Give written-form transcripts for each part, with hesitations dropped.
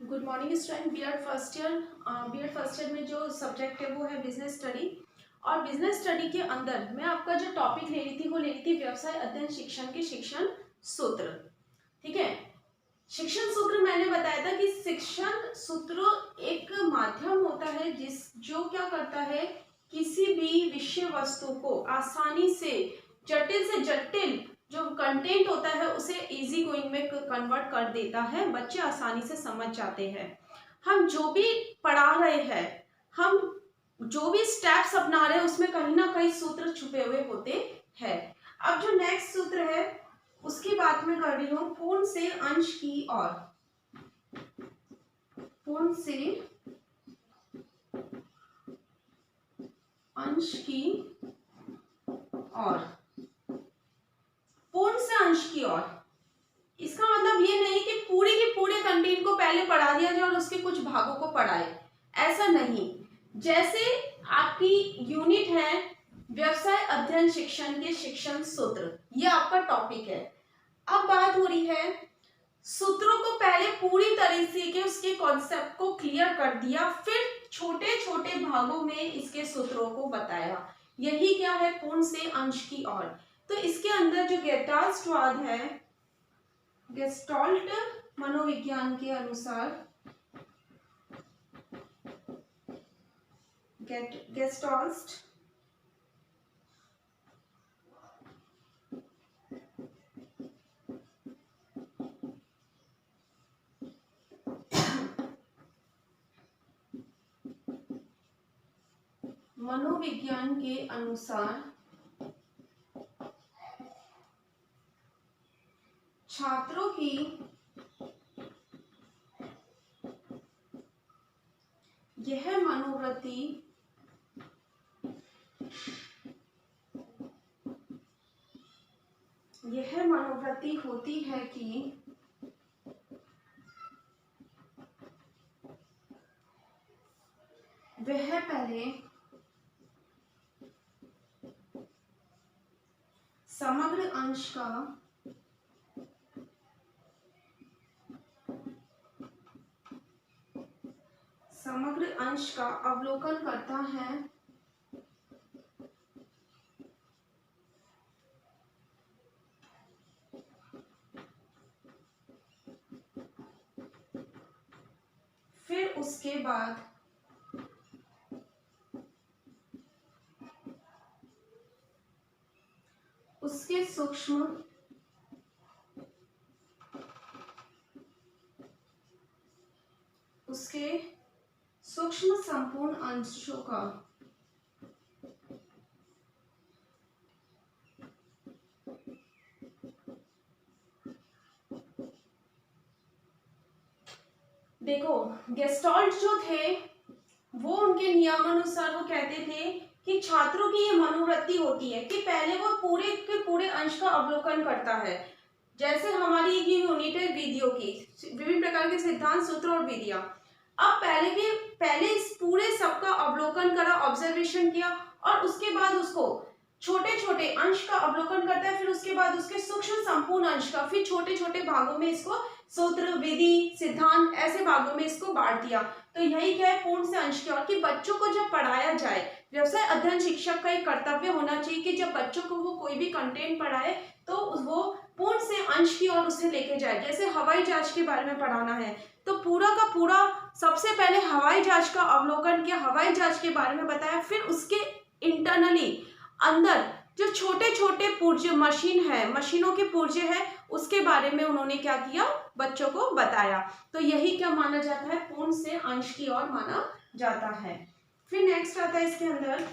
Good morning student. B Ed first year में जो subject है वो है बिजनेस स्टडी। और बिजनेस स्टडी के अंदर मैं आपका जो टॉपिक ले रही थी वो ले रही थी व्यवसाय अध्ययन शिक्षण के शिक्षण सूत्र। ठीक है, शिक्षण सूत्र मैंने बताया था कि शिक्षण सूत्र एक माध्यम होता है जो क्या करता है, किसी भी विषय वस्तु को आसानी से जटिल से जटिल जो कंटेंट होता है उसे इजी गोइंग में कन्वर्ट कर देता है, बच्चे आसानी से समझ जाते हैं। हम जो भी पढ़ा रहे हैं, हम जो भी स्टेप्स अपना रहे हैं उसमें कहीं ना कहीं सूत्र छुपे हुए होते हैं। अब जो नेक्स्ट सूत्र है उसकी बात मैं कर रही हूं, पूर्ण से अंश की ओर। पूर्ण से अंश की ओर। पूर्ण से अंश की ओर, इसका मतलब ये नहीं कि पूरे के पूरे कंटेंट को पहले पढ़ा दिया जाए और उसके कुछ भागों को पढ़ाए, ऐसा नहीं। जैसे आपकी यूनिट है व्यवसाय अध्ययन शिक्षण के शिक्षण सूत्र, ये आपका टॉपिक है। अब बात हो रही है सूत्रों को पहले पूरी तरीके के उसके कॉन्सेप्ट को क्लियर कर दिया, फिर छोटे छोटे भागों में इसके सूत्रों को बताया। यही क्या है, पूर्ण से अंश की ओर। तो इसके अंदर जो गेस्टाल्टवाद है, गेस्टाल्ट मनोविज्ञान के अनुसार, गेस्टाल्ट मनोविज्ञान के अनुसार छात्रों की यह मनोवृत्ति होती है कि वह पहले समग्र अंश का अवलोकन करता है, फिर उसके बाद उसके सूक्ष्म संपूर्ण अंशों का देखो, गेस्टाल्ट जो थे वो उनके नियमानुसार वो कहते थे कि छात्रों की ये मनोवृत्ति होती है कि पहले वो पूरे के पूरे अंश का अवलोकन करता है। जैसे हमारी ये यूनिट है विधियों की, विभिन्न प्रकार के सिद्धांत सूत्र और विधियां। अब पहले इस पूरे सबका अवलोकन करा, ऑब्जर्वेशन किया, और उसके बाद उसको छोटे छोटे अंश का अवलोकन करता है, फिर उसके बाद उसके सूक्ष्म संपूर्ण अंश का, फिर छोटे छोटे भागों में इसको सूत्र विधि सिद्धांत ऐसे भागों में इसको बांट दिया। तो यही क्या है, पूर्ण से अंश की ओर, कि बच्चों को जब पढ़ाया जाए, व्यवसाय अध्ययन शिक्षक का एक कर्तव्य होना चाहिए कि जब बच्चों को वो कोई भी कंटेंट पढ़ाए तो वो पूर्ण से अंश की ओर उसे लेके जाए। जैसे हवाई जहाज के बारे में पढ़ाना है तो पूरा का पूरा सबसे पहले हवाई जहाज का अवलोकन किया, हवाई जहाज के बारे में बताया, फिर उसके इंटरनली अंदर जो छोटे छोटे पुर्जे मशीनों के पुर्जे है उसके बारे में उन्होंने क्या किया, बच्चों को बताया। तो यही क्या माना जाता है, पूर्ण से अंश की ओर माना जाता है। फिर नेक्स्ट आता है इसके अंदर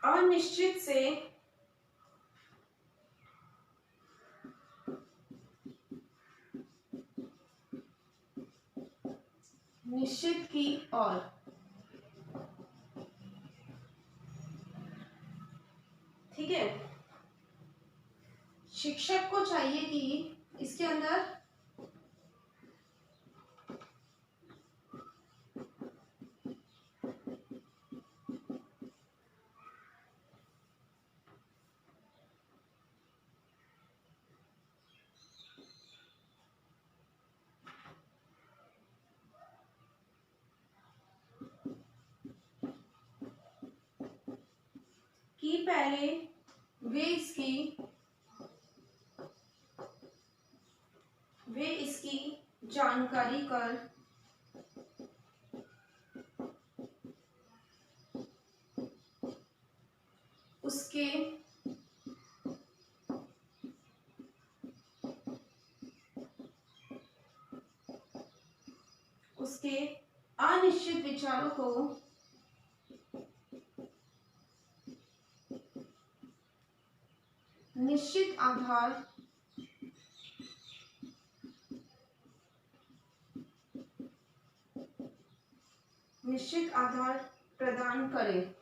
अनिश्चित से निश्चित की ओर। ठीक है, शिक्षक को चाहिए कि इसके अंदर कि पहले वे इसकी जानकारी कर उसके अनिश्चित विचारों को निश्चित आधार प्रदान करें।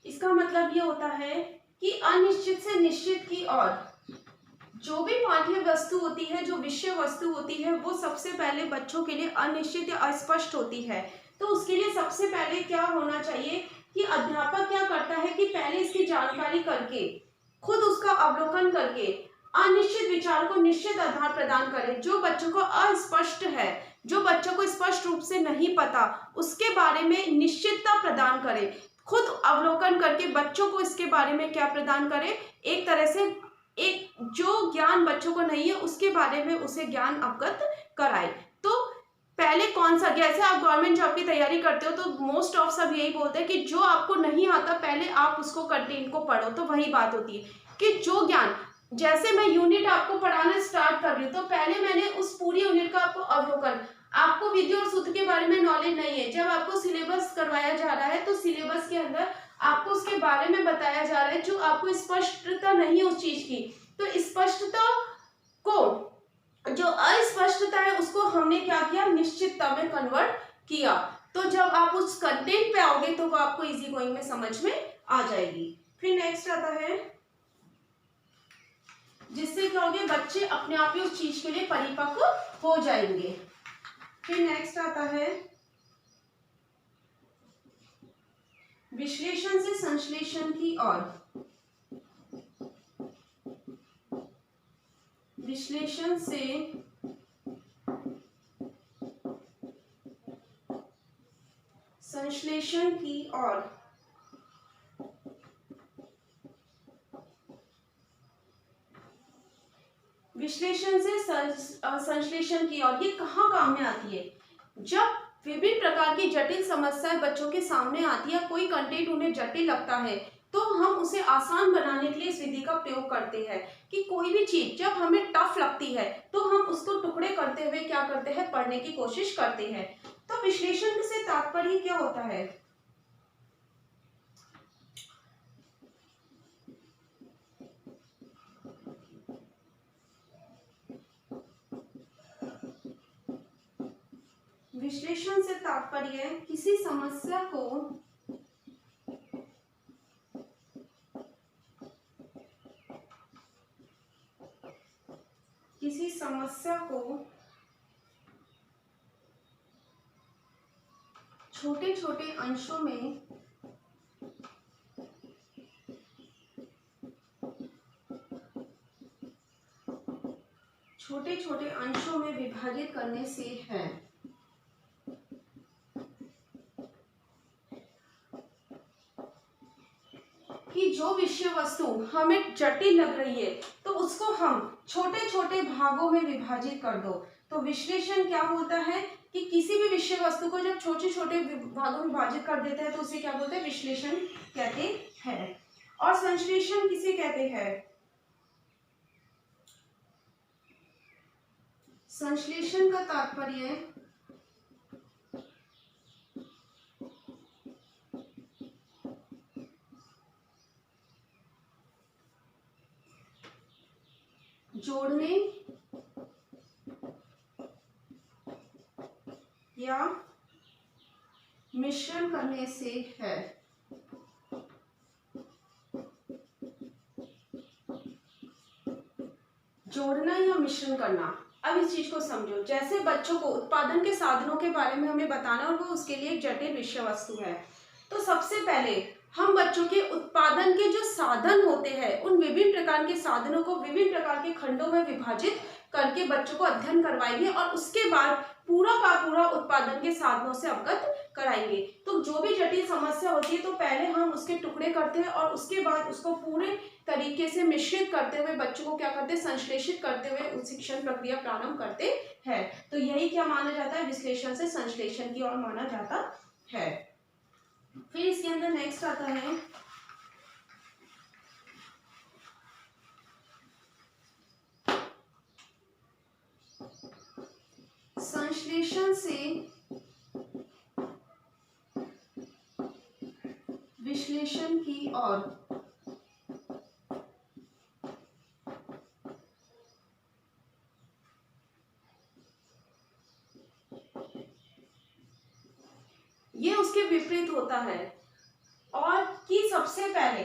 इसका मतलब ये होता है कि अनिश्चित से निश्चित की ओर जो भी पाठ्य वस्तु होती है, जो विषय वस्तु होती है, वो सबसे पहले बच्चों के लिए अनिश्चित या अस्पष्ट होती है। तो उसके लिए सबसे पहले क्या होना चाहिए कि अध्यापक क्या करता है कि पहले इसकी जानकारी करके, खुद उसका अवलोकन करके अनिश्चित विचार को निश्चित आधार प्रदान करे। जो बच्चों को अस्पष्ट है, जो बच्चों को स्पष्ट रूप से नहीं पता, उसके बारे में निश्चितता प्रदान करे। खुद अवलोकन करके बच्चों को इसके बारे में क्या प्रदान करे, एक तरह से एक जो ज्ञान बच्चों को नहीं है उसके बारे में उसे ज्ञान अवगत कराए। तो पहले कौन सा, जैसे आप गवर्नमेंट जॉब की तैयारी करते हो तो मोस्ट ऑफ सब यही बोलते हैं कि जो आपको नहीं आता पहले आप उसको कंटेंट को पढ़ो। तो वही बात होती है कि जो ज्ञान, जैसे मैं यूनिट आपको पढ़ाना स्टार्ट कर रही हूँ तो पहले मैंने उस पूरी यूनिट का आपको अवलोकन, आपको विधि और सूत्र के बारे में नॉलेज नहीं है, जब आपको सिलेबस करवाया जा रहा है तो सिलेबस के अंदर आपको उसके बारे में बताया जा रहा है, जो आपको स्पष्टता नहीं है उस चीज की, तो स्पष्टता को, जो अस्पष्टता है उसको हमने क्या किया, निश्चितता में कन्वर्ट किया। तो जब आप उस कंटेंट पे आओगे तो वो आपको इजी गोइंग में समझ में आ जाएगी। फिर नेक्स्ट आता है, जिससे क्या होगे, बच्चे अपने आप ही उस चीज के लिए परिपक्व हो जाएंगे। फिर नेक्स्ट आता है, विश्लेषण से संश्लेषण की ओर। विश्लेषण से संश्लेषण की ओर। विश्लेषण से संश्लेषण की ओर, ये कहाँ काम में आती है, जब विभिन्न प्रकार की जटिल समस्याएं बच्चों के सामने आती है, कोई कंटेंट उन्हें जटिल लगता है तो हम उसे आसान बनाने के लिए इस विधि का प्रयोग करते हैं कि कोई भी चीज जब हमें टफ लगती है तो हम उसको टुकड़े करते हुए क्या करते हैं, पढ़ने की कोशिश करते हैं। तो विश्लेषण से तात्पर्य क्या होता है, विश्लेषण से तात्पर्य किसी समस्या को छोटे छोटे अंशों में विभाजित करने से है। कि जो विषय वस्तु हमें जटिल लग रही है तो उसको हम छोटे छोटे भागों में विभाजित कर दो। तो विश्लेषण क्या होता है कि किसी भी विषय वस्तु को जब छोटे छोटे भागों में विभाजित कर देते हैं तो उसे क्या बोलते हैं, विश्लेषण कहते हैं। और संश्लेषण किसे कहते हैं, संश्लेषण का तात्पर्य जोड़ने या मिश्रण करने से है। जोड़ना या मिश्रण करना। अब इस चीज को समझो, जैसे बच्चों को उत्पादन के साधनों के बारे में हमें बताना और वो उसके लिए एक जटिल विषय वस्तु है। तो सबसे पहले हम बच्चों के उत्पादन के जो साधन होते हैं उन विभिन्न प्रकार के साधनों को विभिन्न प्रकार के खंडों में विभाजित करके बच्चों को अध्ययन करवाएंगे और उसके बाद पूरा का पूरा उत्पादन के साधनों से अवगत कराएंगे। तो जो भी जटिल समस्या होती है तो पहले हम उसके टुकड़े करते हैं और उसके बाद उसको पूरे तरीके से मिश्रित करते हुए बच्चों को क्या करते हैं, संश्लेषित करते हुए उस शिक्षण प्रक्रिया प्रारंभ करते हैं। तो यही क्या माना जाता है, विश्लेषण से संश्लेषण की ओर माना जाता है। फिर इसके अंदर नेक्स्ट आता है संश्लेषण से विश्लेषण की ओर। ये उसके विपरीत होता है और कि सबसे पहले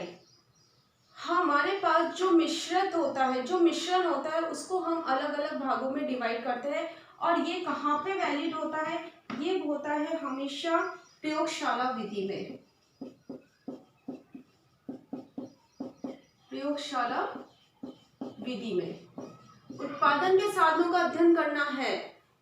हमारे पास जो मिश्रित होता है, जो मिश्रण होता है उसको हम अलग अलग भागों में डिवाइड करते हैं और ये कहाँ पे वैलिड होता है, ये होता है हमेशा प्रयोगशाला विधि में। प्रयोगशाला विधि में उत्पादन के साधनों का अध्ययन करना है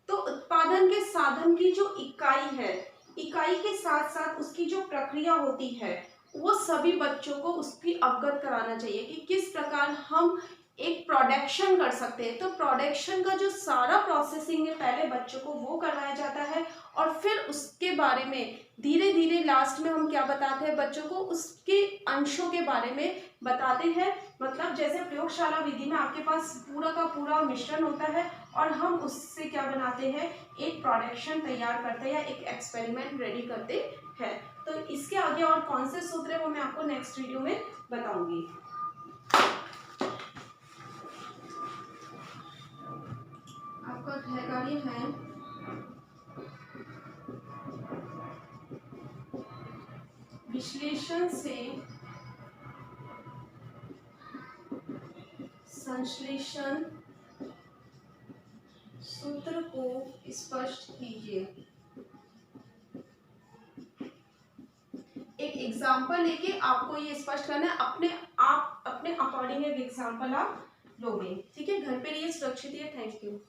तो उत्पादन के साधन की जो इकाई है, इकाई के साथ साथ उसकी जो प्रक्रिया होती है वो सभी बच्चों को उसकी अवगत कराना चाहिए कि किस प्रकार हम एक प्रोडक्शन कर सकते हैं। तो प्रोडक्शन का जो सारा प्रोसेसिंग है पहले बच्चों को वो करवाया जाता है और फिर उसके बारे में धीरे धीरे लास्ट में हम क्या बताते हैं, बच्चों को उसके अंशों के बारे में बताते हैं। मतलब जैसे प्रयोगशाला विधि में आपके पास पूरा का पूरा मिश्रण होता है और हम उससे क्या बनाते हैं, एक प्रोडक्शन तैयार करते हैं या एक एक्सपेरिमेंट रेडी करते हैं। तो इसके आगे और कौन से सूत्र है वो मैं आपको नेक्स्ट वीडियो में बताऊंगी। आपका अध्याय कार्य है विश्लेषण से संश्लेषण सूत्र को स्पष्ट कीजिए। एक एग्जाम्पल लेके आपको ये स्पष्ट करना है, आप अपने अकॉर्डिंग एक एग्जाम्पल आप लोगे। ठीक है, घर पे रहिए, सुरक्षित रहिए। Thank you.